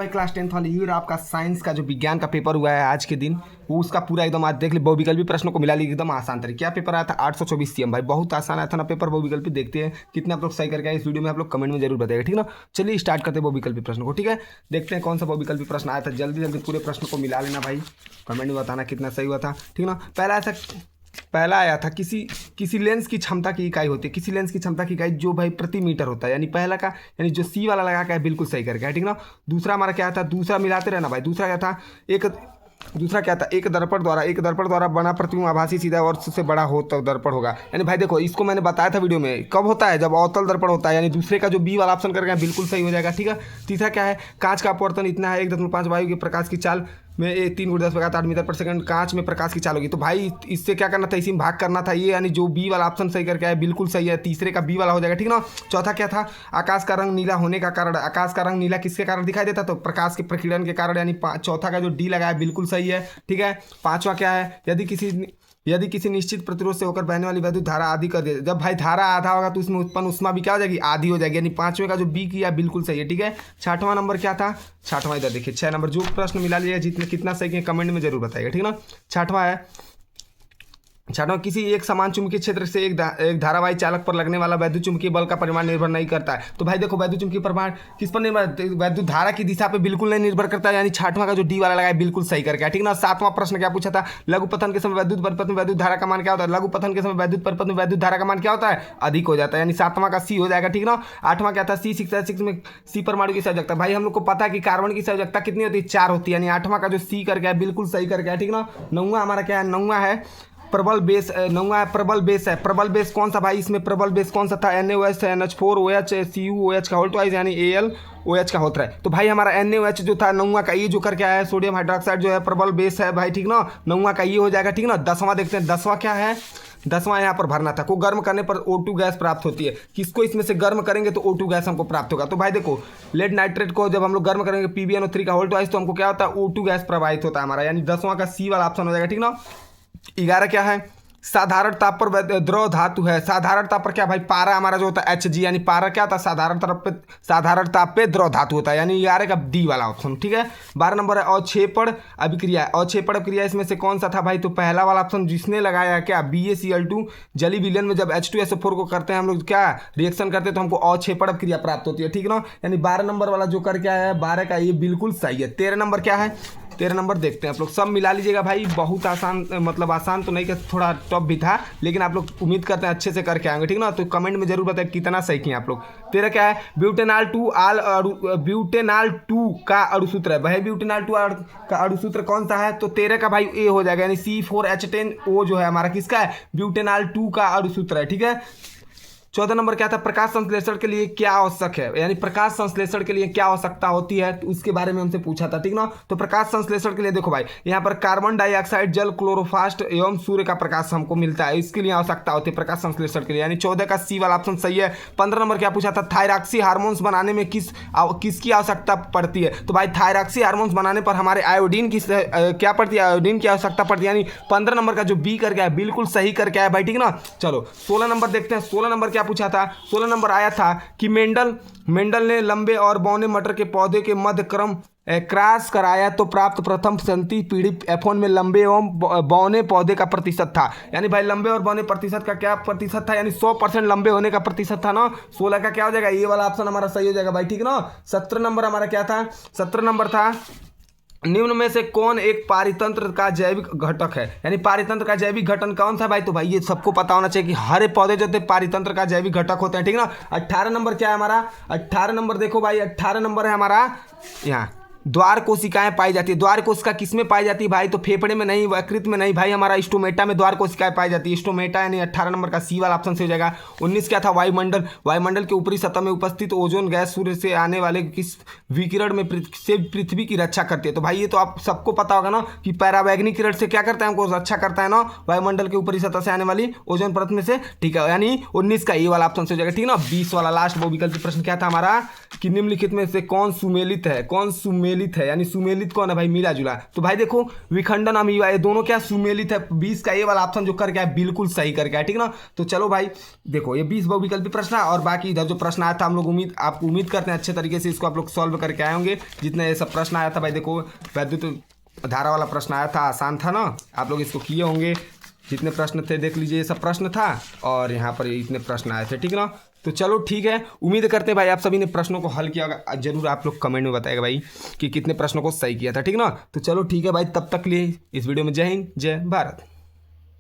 भाई class 10th वाली ही आपका साइंस का जो विज्ञान का पेपर हुआ है आज के दिन, वो उसका पूरा एकदम आज देख ले। बहुविकल्पी प्रश्नों को मिला ली एकदम आसान तरीके। क्या पेपर आया था 824 सीएम भाई, बहुत आसान आया था ना पेपर बहुविकल्पी। देखते हैं कितने आप लोग सही करके आए इस वीडियो में, आप लोग कमेंट में जरूर बताइएगा, ठीक ना। चलिए स्टार्ट करते हैं बहुविकल्पी प्रश्न को, ठीक है। देखते हैं कौन सा बहुविकल्पी प्रश्न आया था। जल्दी जल्दी पूरे प्रश्न को मिला लेना भाई, कमेंट में बताना कितना सही हुआ था, ठीक ना। पहला आया था किसी लेंस की क्षमता की इकाई होती है। किसी लेंस की क्षमता की इकाई जो भाई प्रति मीटर होता है, यानी पहला का यानी जो सी वाला लगा के है बिल्कुल सही करके है, ठीक ना। दूसरा हमारा क्या था, दूसरा मिलाते रहना भाई। दूसरा क्या था एक दर्पण द्वारा बना प्रतिबिंब आभासी सीधा और उससे बड़ा हो तो दर्पण होगा। यानी भाई देखो, इसको मैंने बताया था वीडियो में, कब होता है जब अवतल दर्पण होता है, यानी दूसरे का जो बी वाला ऑप्शन करके बिल्कुल सही हो जाएगा, ठीक है। तीसरा क्या है, कांच का अपवर्तन इतना है 1.5 वायु के प्रकाश की चाल में 3 × 10⁸ मीटर पर सेकंड कांच में प्रकाश की चाल होगी। तो भाई इससे क्या करना था, इसी में भाग करना था ये, यानी जो बी वाला ऑप्शन सही करके आया बिल्कुल सही है, तीसरे का बी वाला हो जाएगा, ठीक ना। चौथा क्या था, आकाश का रंग नीला होने का कारण। आकाश का रंग नीला किसके कारण दिखाई देता, तो प्रकाश के प्रकीर्णन के कारण, यानी चौथा का जो डी लगाया बिल्कुल सही है, ठीक है। पांचवा क्या है, यदि किसी निश्चित प्रतिरोध से होकर बहने वाली वैद्युत धारा आधी कर दे। जब भाई धारा आधा होगा तो उसमें उत्पन्न ऊष्मा भी क्या हो जाएगी, आधी हो जाएगी, यानी पांचवें का जो बी किया बिल्कुल सही है, ठीक है। छठवां नंबर क्या था, छठवां इधर देखिए, 6 नंबर जो प्रश्न मिला लिया जितने कितना सही किया कमेंट में जरूर बताइएगा, ठीक ना। छठवां किसी एक समान चुंबकीय क्षेत्र से एक धारावाही चालक पर लगने वाला वैद्युत चुंबकीय बल का परिमाण निर्भर नहीं करता है। तो भाई देखो, वैद्युत चुंबकीय परिमाण किस पर निर्भर, वैद्युत धारा की दिशा पे बिल्कुल नहीं निर्भर करता है, यानी छठवां का जो डी वाला लगाया बिल्कुल सही करके, ठीक ना। सातवां प्रश्न क्या पूछा था, लघु पतन के समय वैद्युत परिपथ में वैद्युत धारा का मान क्या होता है। लघु पतन के समय वैद्युत परिपथ में वैद्युत धारा का मान क्या होता है, अधिक हो जाता है, यानी सातवां का सी हो जाएगा, ठीक ना। आठवां क्या था, C6 में सी परमाणु की संयोजकता। भाई हम लोग को पता है कि कार्बन की संयोजकता कितनी होती है, 4 होती है, यानी आठवां का जो सी करके है बिल्कुल सही करके है, ठीक ना। नौवां हमारा क्या है, नौवां है प्रबल बेस है। प्रबल बेस कौन सा भाई, इसमें प्रबल बेस कौन सा था, NaOH NH4OH CuOH का होल ट्वाइस, यानी AlOH का होता है। तो भाई हमारा NaOH जो था नौवां का ये जो करके आया है, सोडियम हाइड्रोक्साइड जो है प्रबल बेस है भाई, ठीक ना। नौवां का ये हो जाएगा, ठीक ना। 10वां देखते हैं, 10वां क्या है, 10वां यहाँ पर भरना था, को गर्म करने पर O2 गैस प्राप्त होती है। किसको इसमें से गर्म करेंगे तो O2 गैस हमको प्राप्त होगा। तो भाई देखो, लेड नाइट्रेट को जब हम लोग गर्म करेंगे PbNO3 का होल ट्वाइस, तो हमको क्या होता है, O2 गैस प्रवाहित होता है हमारा, यानी 10वां का सी वाला ऑप्शन हो जाएगा, ठीक ना। 11 क्या है, साधारण ताप पर द्रव धातु है। साधारण ताप पर क्या भाई, पारा हमारा जो होता है Hg, यानी पारा क्या होता है, साधारण ताप पे द्रव धातु होता है, यानी 11 का डी वाला ऑप्शन, ठीक है। 12 नंबर है अवक्षेपण अभिक्रिया। अवक्षेपण अभिक्रिया इसमें से कौन सा था भाई, तो पहला वाला ऑप्शन जिसने लगाया क्या, BaCl2 जली विलयन में जब H2SO4 को करते हैं हम लोग क्या रिएक्शन करते हैं तो हमको अवक्षेपण अभिक्रिया प्राप्त होती है, ठीक ना। यानी 12 नंबर वाला जो करके आया है 12 का ये बिल्कुल सही है। 13 नंबर क्या है, 13 नंबर देखते हैं आप लोग, सब मिला लीजिएगा भाई। बहुत आसान, मतलब आसान तो नहीं कि थोड़ा टफ भी था, लेकिन आप लोग उम्मीद करते हैं अच्छे से करके आएंगे, ठीक ना। तो कमेंट में जरूर बताएं कितना सही किए आप लोग। 13 क्या है, ब्यूटेनॉल 2 का अणुसूत्र है भाई। ब्यूटेनॉल 2 का अणुसूत्र कौन सा है, तो 13 का भाई ए हो जाएगा, यानी C4H10O जो है हमारा किसका है, ब्यूटेनॉल 2 का अणुसूत्र है, ठीक है। 14 नंबर क्या था, प्रकाश संश्लेषण के लिए क्या आवश्यक है, यानी प्रकाश संश्लेषण के लिए क्या आवश्यकता होती है, तो उसके बारे में हमसे पूछा था, ठीक ना। तो प्रकाश संश्लेषण के लिए देखो भाई, यहाँ पर कार्बन डाइऑक्साइड जल क्लोरोफास्ट एवं सूर्य का प्रकाश हमको मिलता है, इसके लिए आवश्यकता होती है प्रकाश संश्लेषण के लिए, यानी 14 का सी वाला ऑप्शन सही है। 15 नंबर क्या पूछा था, थायरॉक्सी हार्मोन्स बनाने में किसकी आवश्यकता पड़ती है, तो भाई थायरॉक्सी हार्मोन्स बनाने पर हमारे आयोडीन की क्या पड़ती है, आयोडीन की आवश्यकता पड़ती है, यानी 15 नंबर का जो बी करके आया बिल्कुल सही करके आया भाई, ठीक ना। चलो 16 नंबर देखते हैं। 16 नंबर पूछा था, 16 नंबर आया था कि मेंडल ने लंबे और बौने मटर के पौधे के मध्य क्रम क्रॉस कराया तो प्राप्त प्रथम संतति पीढ़ी F1 में लंबे एवं बौने पौधे का प्रतिशत था। यानी भाई लंबे और बौने प्रतिशत का क्या प्रतिशत था, यानी 100% लंबे होने का प्रतिशत था ना। 16 का क्या हो जाएगा, ये वाला ऑप्शन हमारा सही हो जाएगा भाई, ठीक ना। 17 नंबर हमारा क्या था, 17 नंबर था निम्न में से कौन एक पारितंत्र का जैविक घटक है, यानी पारितंत्र का जैविक घटक कौन सा भाई, तो भाई ये सबको पता होना चाहिए कि हर पौधे जो थे पारितंत्र का जैविक घटक होते हैं, ठीक ना। 18 नंबर क्या है हमारा, 18 नंबर देखो भाई, 18 नंबर है हमारा, यहाँ द्वार कोशिकाएं पाई जाती है। द्वार कोशिका किसमें पाई जाती है भाई, तो फेफड़े में नहीं, यकृत में नहीं भाई, हमारा स्टोमेटा में द्वार कोशिकाएं पाई जाती है, स्टोमेटा, यानी 18 नंबर का सी वाला ऑप्शन से हो जाएगा। 19 क्या था, वायुमंडल के ऊपरी सतह में उपस्थित ओजोन गैस सूर्य से आने वाले किस विकिरण में से पृथ्वी की रक्षा करती है। तो भाई ये तो आप सबको पता होगा ना कि पैरावैग्निक किरण से क्या करता है, हमको रक्षा करता है ना, वायुमंडल के ऊपरी सतह से आने वाली ओजोन परत में से, ठीक है। यानी 19 का ये वाला ऑप्शन से हो जाएगा, ठीक ना। 20 वाला लास्ट बहुविकल्पी प्रश्न क्या था हमारा, कि निम्नलिखित में से कौन सुमेलित है, कौन सुमेलित सुमेलित है, यानी सुमेलित कौन है भाई, मिला जुला। तो भाई देखो विखंडन अमीबा, ये दोनों क्या सुमेलित है। 20 का ये वाला ऑप्शन जो करके है बिल्कुल सही करके है, ठीक ना। तो चलो भाई देखो ये 20 बहुविकल्पी प्रश्न है, और बाकी इधर जो प्रश्न आया था हम लोग आपको उम्मीद करते हैं अच्छे तरीके से इसको आप लोग सॉल्व करके आए होंगे। जितने ये सब प्रश्न आया था भाई, देखो वैद्युत धारा वाला प्रश्न आया था, आसान था ना, आप लोग इसको किए होंगे। जितने प्रश्न थे देख लीजिए, ये सब प्रश्न था, और यहाँ पर इतने प्रश्न आए थे, ठीक ना। तो चलो ठीक है, उम्मीद करते हैं भाई आप सभी ने प्रश्नों को हल किया होगा। जरूर आप लोग कमेंट में बताएगा भाई कि कितने प्रश्नों को सही किया था, ठीक ना। तो चलो ठीक है भाई, तब तक लिए इस वीडियो में जय हिंद जय भारत।